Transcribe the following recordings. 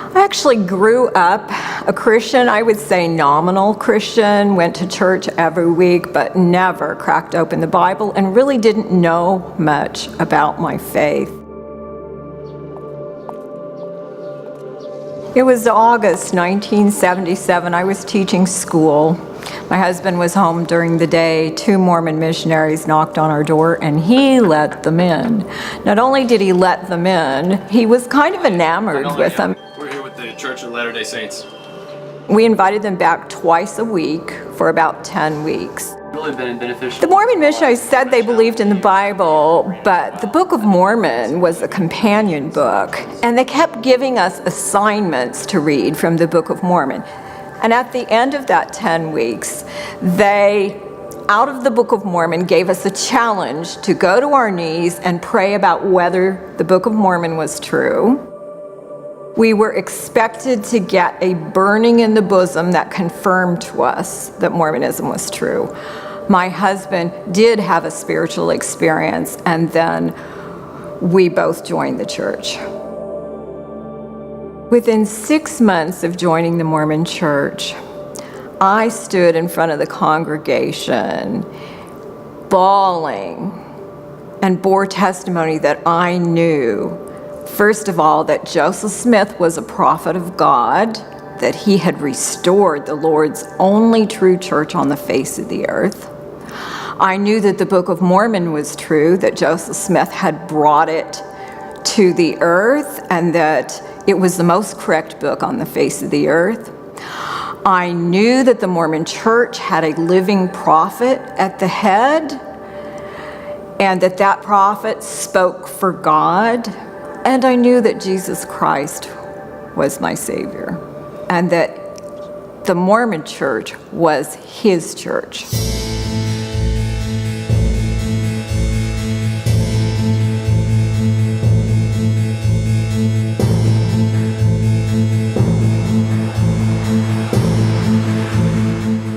I actually grew up a Christian, I would say nominal Christian, went to church every week, but never cracked open the Bible and really didn't know much about my faith. It was August 1977. I was teaching school. My husband was home during the day. 2 Mormon missionaries knocked on our door and he let them in. Not only did he let them in, he was kind of enamored with them. We're here with the Church of Latter-day Saints. We invited them back twice a week for about 10 weeks. Really been beneficial. The Mormon missionaries said they believed in the Bible, but the Book of Mormon was a companion book, and they kept giving us assignments to read from the Book of Mormon. And at the end of that 10 weeks, they, out of the Book of Mormon, gave us a challenge to go to our knees and pray about whether the Book of Mormon was true. We were expected to get a burning in the bosom that confirmed to us that Mormonism was true. My husband did have a spiritual experience, and then we both joined the church. Within 6 months of joining the Mormon Church, I stood in front of the congregation bawling and bore testimony that I knew, first of all, that Joseph Smith was a prophet of God, that he had restored the Lord's only true church on the face of the earth. I knew that the Book of Mormon was true, that Joseph Smith had brought it to the earth, and that it was the most correct book on the face of the earth. I knew that the Mormon Church had a living prophet at the head, and that that prophet spoke for God. And I knew that Jesus Christ was my Savior, and that the Mormon Church was his church.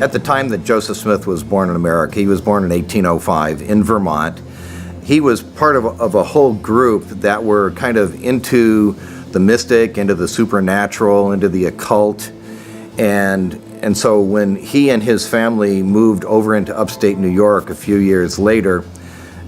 At the time that Joseph Smith was born in America, he was born in 1805 in Vermont. He was part of a whole group that were kind of into the mystic, into the supernatural, into the occult. And so when he and his family moved over into upstate New York a few years later,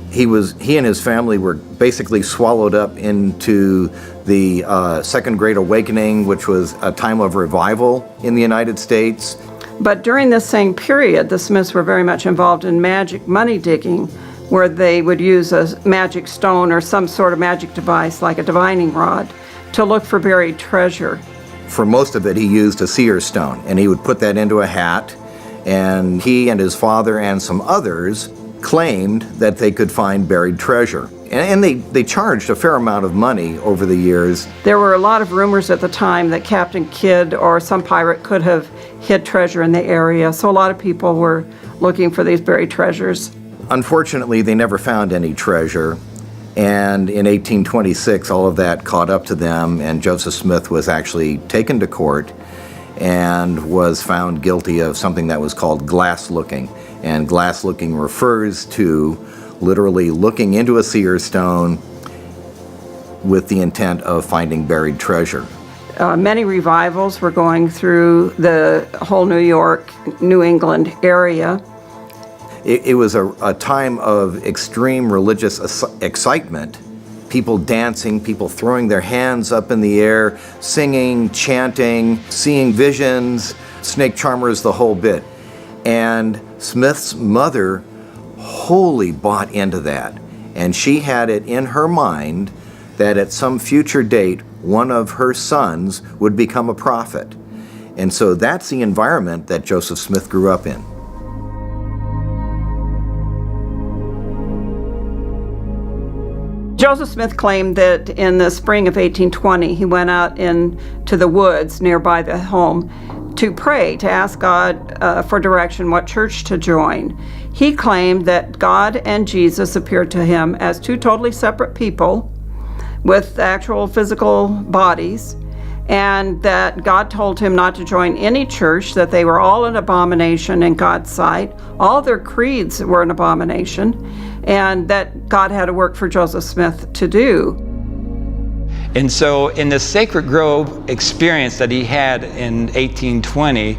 he and his family were basically swallowed up into the Second Great Awakening, which was a time of revival in the United States. But during this same period, the Smiths were very much involved in magic money digging, where they would use a magic stone or some sort of magic device like a divining rod to look for buried treasure. For most of it, he used a seer stone, and he would put that into a hat, and he and his father and some others claimed that they could find buried treasure. And they charged a fair amount of money over the years. There were a lot of rumors at the time that Captain Kidd or some pirate could have hid treasure in the area, so a lot of people were looking for these buried treasures. Unfortunately, they never found any treasure, and in 1826, all of that caught up to them, and Joseph Smith was actually taken to court and was found guilty of something that was called glass looking. And glass looking refers to literally looking into a seer stone with the intent of finding buried treasure. Many revivals were going through the whole New York, New England area. It was a time of extreme religious excitement. People dancing, people throwing their hands up in the air, singing, chanting, seeing visions, snake charmers, the whole bit. And Smith's mother wholly bought into that. And she had it in her mind that at some future date, one of her sons would become a prophet. And so that's the environment that Joseph Smith grew up in. Joseph Smith claimed that in the spring of 1820, he went out into the woods nearby the home to pray, to ask God for direction, what church to join. He claimed that God and Jesus appeared to him as 2 totally separate people with actual physical bodies, and that God told him not to join any church, that they were all an abomination in God's sight. All their creeds were an abomination, and that God had a work for Joseph Smith to do. And so in the Sacred Grove experience that he had in 1820,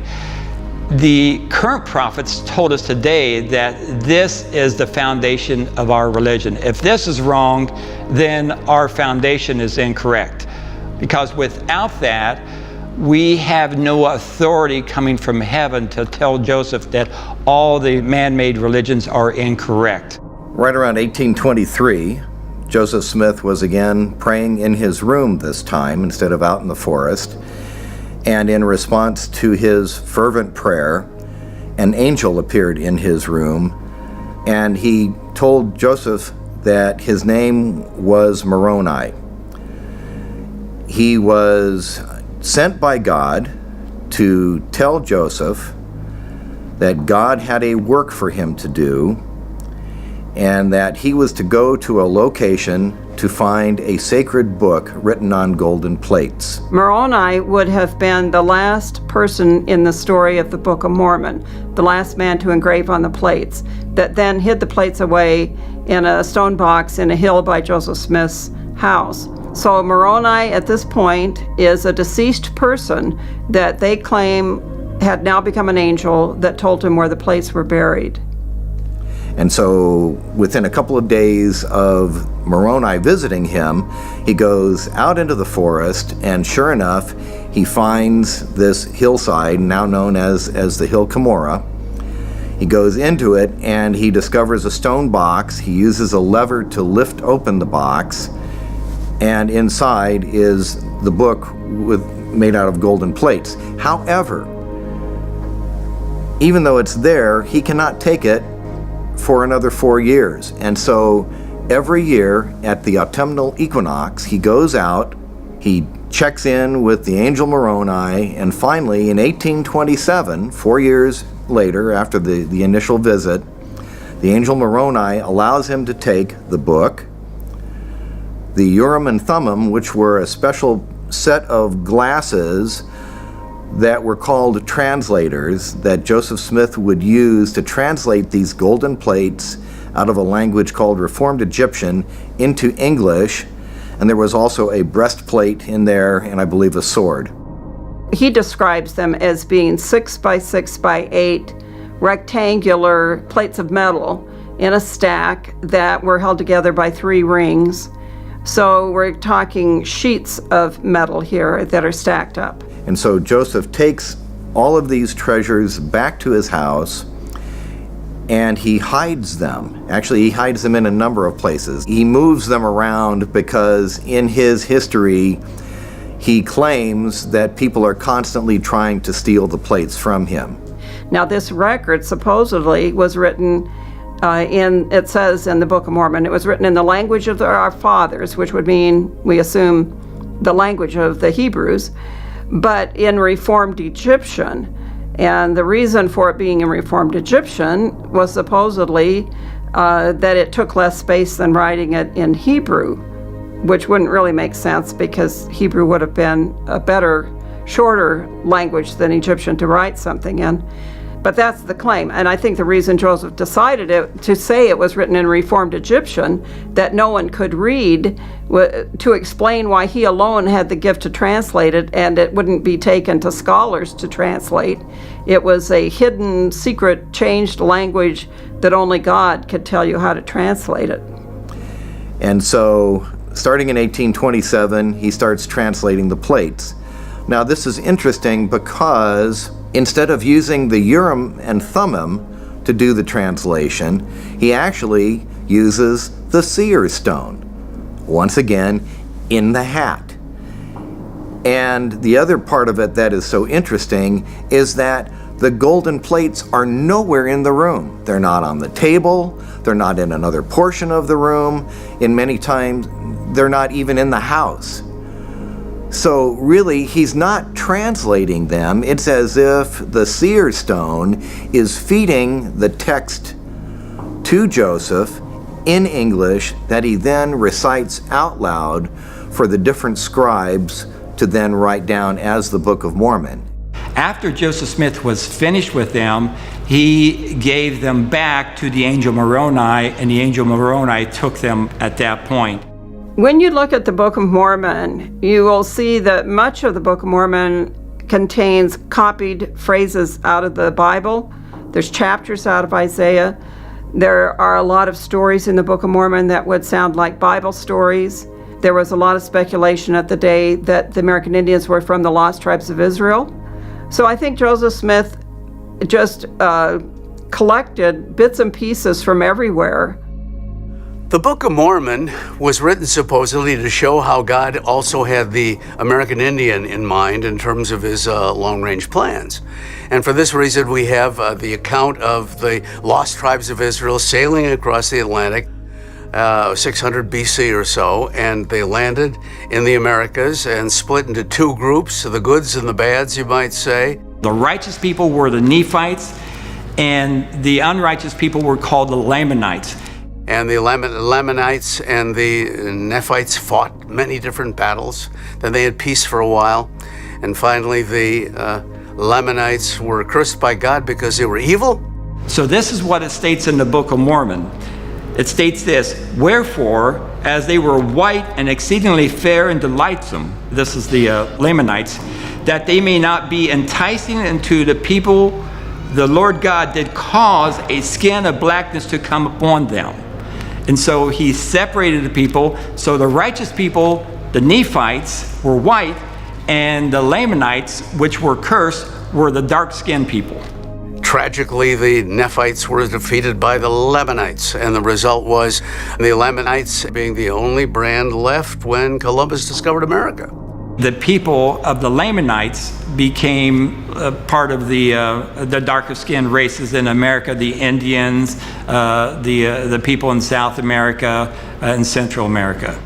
the current prophets told us today that this is the foundation of our religion. If this is wrong, then our foundation is incorrect. Because without that, we have no authority coming from heaven to tell Joseph that all the man-made religions are incorrect. Right around 1823, Joseph Smith was again praying in his room this time instead of out in the forest. And in response to his fervent prayer, an angel appeared in his room, and he told Joseph that his name was Moroni. He was sent by God to tell Joseph that God had a work for him to do, and that he was to go to a location to find a sacred book written on golden plates. Moroni would have been the last person in the story of the Book of Mormon, the last man to engrave on the plates, that then hid the plates away in a stone box in a hill by Joseph Smith's house. So Moroni at this point is a deceased person that they claim had now become an angel that told him where the plates were buried. And so within a couple of days of Moroni visiting him, he goes out into the forest, and sure enough, he finds this hillside now known as the Hill Cumorah. He goes into it and he discovers a stone box. He uses a lever to lift open the box, and inside is the book made out of golden plates. However, even though it's there, he cannot take it for another 4 years. And so every year at the autumnal equinox, he goes out, he checks in with the angel Moroni, and finally in 1827, 4 years later after the initial visit, the angel Moroni allows him to take the book, the Urim and Thummim, which were a special set of glasses that were called translators that Joseph Smith would use to translate these golden plates out of a language called Reformed Egyptian into English. And there was also a breastplate in there, and I believe a sword. He describes them as being 6 by 6 by 8 rectangular plates of metal in a stack that were held together by 3 rings. So we're talking sheets of metal here that are stacked up. And so Joseph takes all of these treasures back to his house, and he hides them. Actually, he hides them in a number of places. He moves them around because in his history, he claims that people are constantly trying to steal the plates from him. Now, this record supposedly was written it says in the Book of Mormon, it was written in the language of our fathers, which would mean, we assume, the language of the Hebrews, but in Reformed Egyptian. And the reason for it being in Reformed Egyptian was supposedly that it took less space than writing it in Hebrew, which wouldn't really make sense because Hebrew would have been a better, shorter language than Egyptian to write something in. But that's the claim. And I think the reason Joseph decided to say it was written in Reformed Egyptian that no one could read to explain why he alone had the gift to translate it, and it wouldn't be taken to scholars to translate. It was a hidden, secret, changed language that only God could tell you how to translate it. And so, starting in 1827, he starts translating the plates. Now, this is interesting because instead of using the Urim and Thummim to do the translation, he actually uses the seer stone, once again, in the hat. And the other part of it that is so interesting is that the golden plates are nowhere in the room. They're not on the table, they're not in another portion of the room, and many times they're not even in the house. So really, he's not translating them. It's as if the seer stone is feeding the text to Joseph in English that he then recites out loud for the different scribes to then write down as the Book of Mormon. After Joseph Smith was finished with them, he gave them back to the angel Moroni, and the angel Moroni took them at that point. When you look at the Book of Mormon, you will see that much of the Book of Mormon contains copied phrases out of the Bible. There's chapters out of Isaiah. There are a lot of stories in the Book of Mormon that would sound like Bible stories. There was a lot of speculation at the day that the American Indians were from the lost tribes of Israel. So I think Joseph Smith just collected bits and pieces from everywhere. The Book of Mormon was written supposedly to show how God also had the American Indian in mind in terms of his long-range plans. And for this reason, we have the account of the lost tribes of Israel sailing across the Atlantic, 600 BC or so, and they landed in the Americas and split into two groups, the goods and the bads, you might say. The righteous people were the Nephites, and the unrighteous people were called the Lamanites. And the Lamanites and the Nephites fought many different battles. Then they had peace for a while. And finally, the Lamanites were cursed by God because they were evil. So this is what it states in the Book of Mormon. It states this: "Wherefore, as they were white and exceedingly fair and delightsome," this is the Lamanites, "that they may not be enticing unto the people, the Lord God did cause a skin of blackness to come upon them." And so he separated the people. So the righteous people, the Nephites, were white, and the Lamanites, which were cursed, were the dark-skinned people. Tragically, the Nephites were defeated by the Lamanites, and the result was the Lamanites being the only brand left when Columbus discovered America. The people of the Lamanites became part of the darker skinned races in America, the Indians, the people in South America and Central America.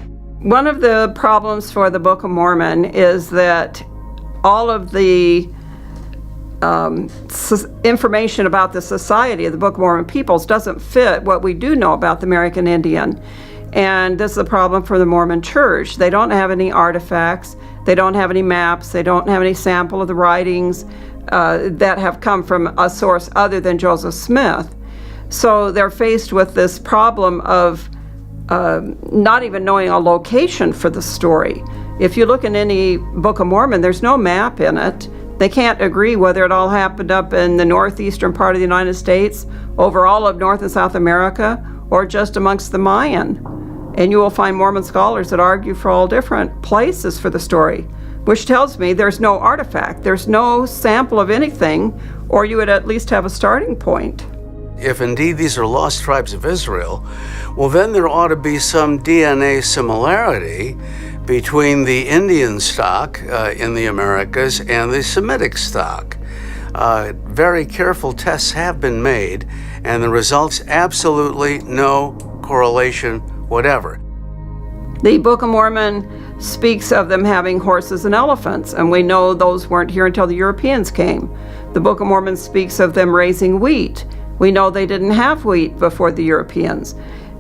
One of the problems for the Book of Mormon is that all of the information about the society of the Book of Mormon peoples doesn't fit what we do know about the American Indian. And this is a problem for the Mormon Church. They don't have any artifacts. They don't have any maps. They don't have any sample of the writings that have come from a source other than Joseph Smith. So they're faced with this problem of not even knowing a location for the story. If you look in any Book of Mormon, there's no map in it. They can't agree whether it all happened up in the northeastern part of the United States, over all of North and South America, or just amongst the Mayan. And you will find Mormon scholars that argue for all different places for the story, which tells me there's no artifact, there's no sample of anything, or you would at least have a starting point. If indeed these are lost tribes of Israel, well, then there ought to be some DNA similarity between the Indian stock in the Americas and the Semitic stock. Very careful tests have been made, and the results absolutely no correlation whatever. The Book of Mormon speaks of them having horses and elephants, and we know those weren't here until the Europeans came. The Book of Mormon speaks of them raising wheat. We know they didn't have wheat before the Europeans.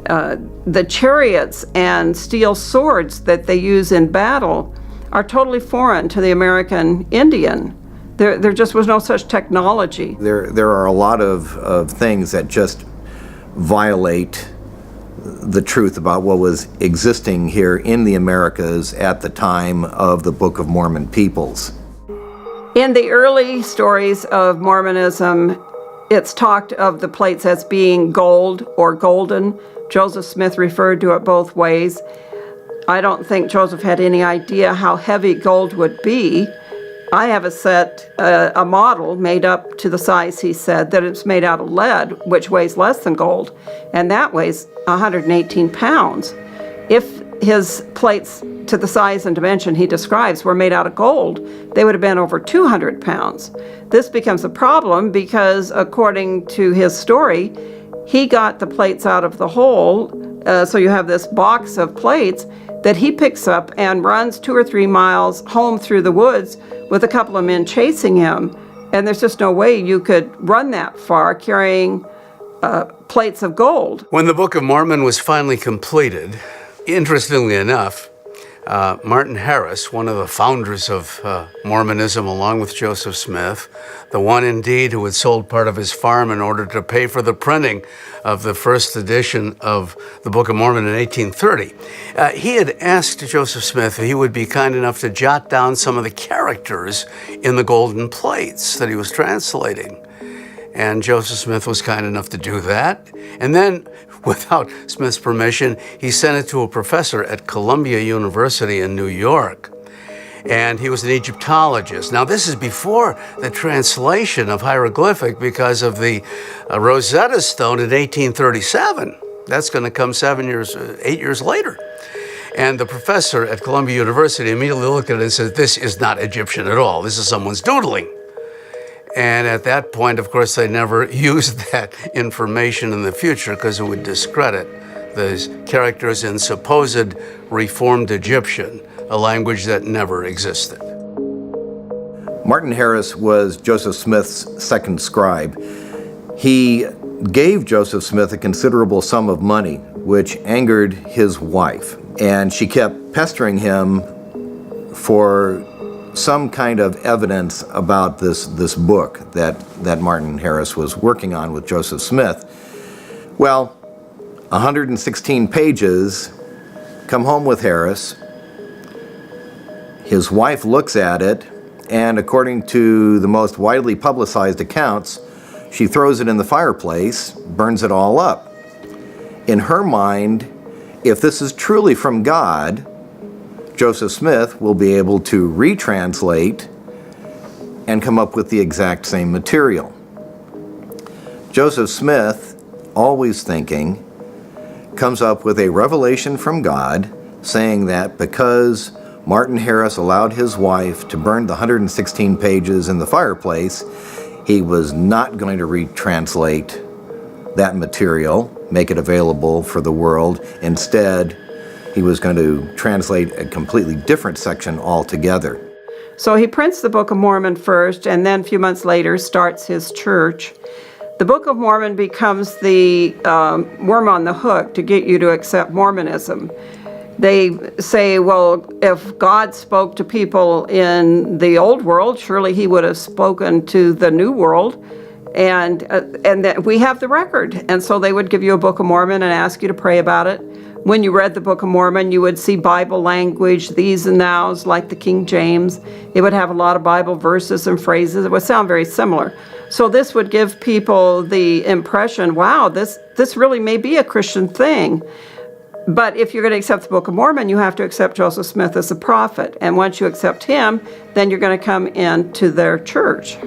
The chariots and steel swords that they use in battle are totally foreign to the American Indian. There just was no such technology. There are a lot of things that just violate the truth about what was existing here in the Americas at the time of the Book of Mormon peoples. In the early stories of Mormonism, it's talked of the plates as being gold or golden. Joseph Smith referred to it both ways. I don't think Joseph had any idea how heavy gold would be. I have a model made up to the size he said, that it's made out of lead, which weighs less than gold, and that weighs 118 pounds. If his plates to the size and dimension he describes were made out of gold, they would have been over 200 pounds. This becomes a problem because, according to his story, he got the plates out of the hole, so you have this box of plates that he picks up and runs 2 or 3 miles home through the woods with a couple of men chasing him. And there's just no way you could run that far carrying plates of gold. When the Book of Mormon was finally completed, interestingly enough, Martin Harris, one of the founders of Mormonism along with Joseph Smith, the one indeed who had sold part of his farm in order to pay for the printing of the first edition of the Book of Mormon in 1830. He had asked Joseph Smith if he would be kind enough to jot down some of the characters in the golden plates that he was translating. And Joseph Smith was kind enough to do that. And then, without Smith's permission, he sent it to a professor at Columbia University in New York. And he was an Egyptologist. Now, this is before the translation of hieroglyphic because of the Rosetta Stone in 1837. That's going to come 8 years later. And the professor at Columbia University immediately looked at it and said, "This is not Egyptian at all. This is someone's doodling." And at that point, of course, they never used that information in the future because it would discredit those characters in supposed Reformed Egyptian, a language that never existed. Martin Harris was Joseph Smith's second scribe. He gave Joseph Smith a considerable sum of money, which angered his wife. And she kept pestering him for some kind of evidence about this book that Martin Harris was working on with Joseph Smith. Well, 116 pages come home with Harris. His wife looks at it, and according to the most widely publicized accounts, she throws it in the fireplace, burns it all up. In her mind, if this is truly from God, Joseph Smith will be able to retranslate and come up with the exact same material. Joseph Smith, always thinking, comes up with a revelation from God saying that because Martin Harris allowed his wife to burn the 116 pages in the fireplace, he was not going to retranslate that material, make it available for the world. Instead, he was going to translate a completely different section altogether. So he prints the Book of Mormon first, and then a few months later starts his church. The Book of Mormon becomes the worm on the hook to get you to accept Mormonism. They say, well, if God spoke to people in the old world, surely he would have spoken to the new world. And that we have the record. And so they would give you a Book of Mormon and ask you to pray about it. When you read the Book of Mormon, you would see Bible language, these and nows, like the King James. It would have a lot of Bible verses and phrases. It would sound very similar. So this would give people the impression, wow, this really may be a Christian thing. But if you're going to accept the Book of Mormon, you have to accept Joseph Smith as a prophet. And once you accept him, then you're going to come into their church.